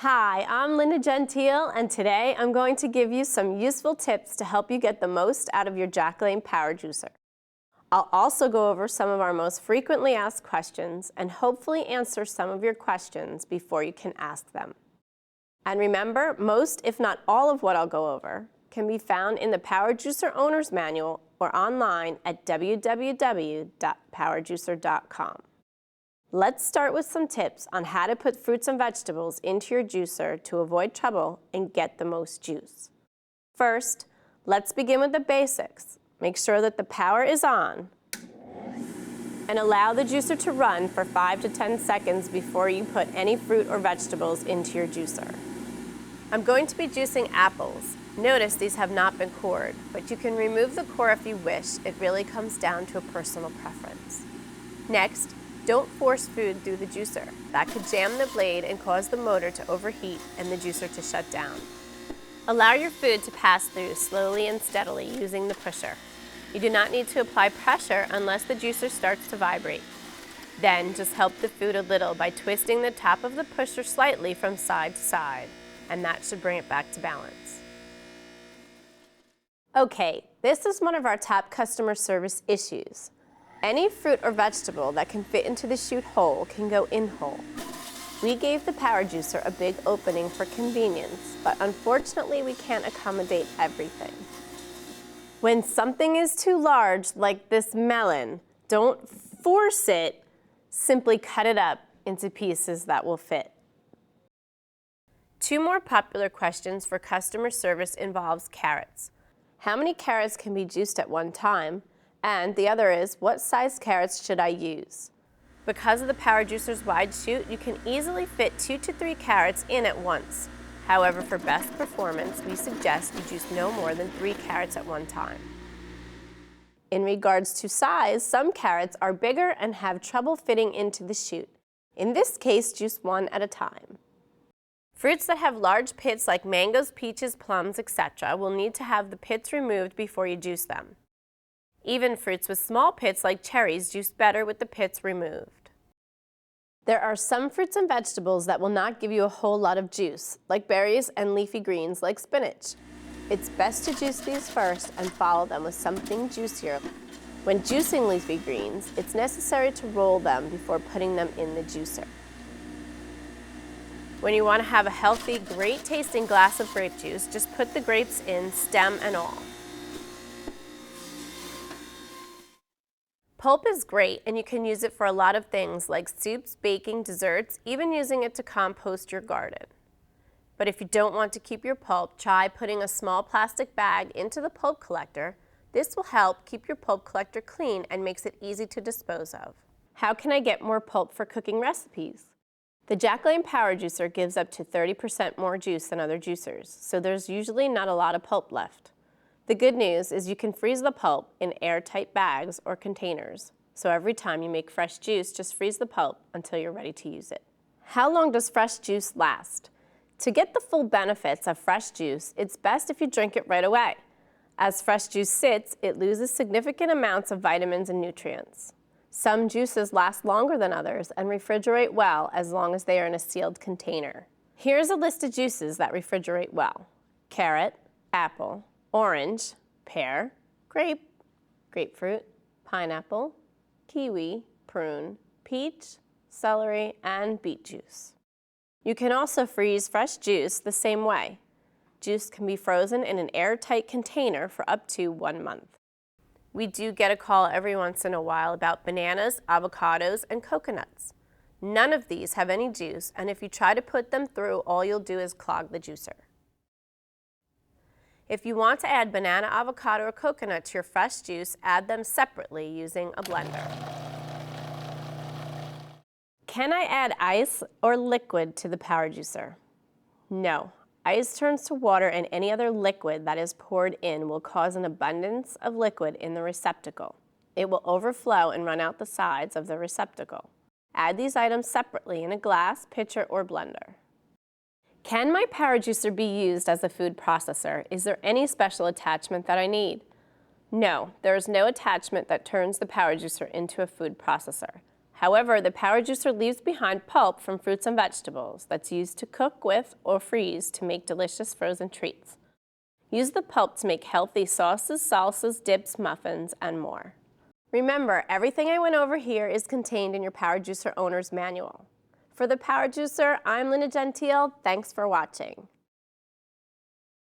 Hi, I'm Linda Gentile, and today I'm going to give you some useful tips to help you get the most out of your Jack LaLanne Power Juicer. I'll also go over some of our most frequently asked questions and hopefully answer some of your questions before you can ask them. And remember, most, if not all of what I'll go over can be found in the Power Juicer Owner's Manual or online at www.powerjuicer.com. Let's start with some tips on how to put fruits and vegetables into your juicer to avoid trouble and get the most juice. First, let's begin with the basics. Make sure that the power is on and allow the juicer to run for 5 to 10 seconds before you put any fruit or vegetables into your juicer. I'm going to be juicing apples. Notice these have not been cored, but you can remove the core if you wish. It really comes down to a personal preference. Next, don't force food through the juicer. That could jam the blade and cause the motor to overheat and the juicer to shut down. Allow your food to pass through slowly and steadily using the pusher. You do not need to apply pressure unless the juicer starts to vibrate. Then just help the food a little by twisting the top of the pusher slightly from side to side, and that should bring it back to balance. Okay, this is one of our top customer service issues. Any fruit or vegetable that can fit into the chute hole can go in whole. We gave the power juicer a big opening for convenience, but unfortunately we can't accommodate everything. When something is too large, like this melon, don't force it, simply cut it up into pieces that will fit. Two more popular questions for customer service involves carrots. How many carrots can be juiced at one time? And the other is, what size carrots should I use? Because of the Power Juicer's wide chute, you can easily fit 2 to 3 carrots in at once. However, for best performance, we suggest you juice no more than 3 carrots at one time. In regards to size, some carrots are bigger and have trouble fitting into the chute. In this case, juice 1 at a time. Fruits that have large pits like mangoes, peaches, plums, etc. will need to have the pits removed before you juice them. Even fruits with small pits like cherries juice better with the pits removed. There are some fruits and vegetables that will not give you a whole lot of juice, like berries and leafy greens like spinach. It's best to juice these first and follow them with something juicier. When juicing leafy greens, it's necessary to roll them before putting them in the juicer. When you want to have a healthy, great-tasting glass of grape juice, just put the grapes in, stem and all. Pulp is great, and you can use it for a lot of things like soups, baking, desserts, even using it to compost your garden. But if you don't want to keep your pulp, try putting a small plastic bag into the pulp collector. This will help keep your pulp collector clean and makes it easy to dispose of. How can I get more pulp for cooking recipes? The Jack LaLanne Power Juicer gives up to 30% more juice than other juicers, so there's usually not a lot of pulp left. The good news is you can freeze the pulp in airtight bags or containers. So every time you make fresh juice, just freeze the pulp until you're ready to use it. How long does fresh juice last? To get the full benefits of fresh juice, it's best if you drink it right away. As fresh juice sits, it loses significant amounts of vitamins and nutrients. Some juices last longer than others and refrigerate well as long as they are in a sealed container. Here's a list of juices that refrigerate well: carrot, apple, orange, pear, grape, grapefruit, pineapple, kiwi, prune, peach, celery, and beet juice. You can also freeze fresh juice the same way. Juice can be frozen in an airtight container for up to 1 month. We do get a call every once in a while about bananas, avocados, and coconuts. None of these have any juice, and if you try to put them through, all you'll do is clog the juicer. If you want to add banana, avocado, or coconut to your fresh juice, add them separately using a blender. Can I add ice or liquid to the power juicer? No. Ice turns to water, and any other liquid that is poured in will cause an abundance of liquid in the receptacle. It will overflow and run out the sides of the receptacle. Add these items separately in a glass, pitcher, or blender. Can my power juicer be used as a food processor? Is there any special attachment that I need? No, there is no attachment that turns the power juicer into a food processor. However, the power juicer leaves behind pulp from fruits and vegetables that's used to cook with or freeze to make delicious frozen treats. Use the pulp to make healthy sauces, salsas, dips, muffins, and more. Remember, everything I went over here is contained in your Power Juicer Owner's Manual. For the Power Juicer, I'm Lynna Gentile. Thanks for watching.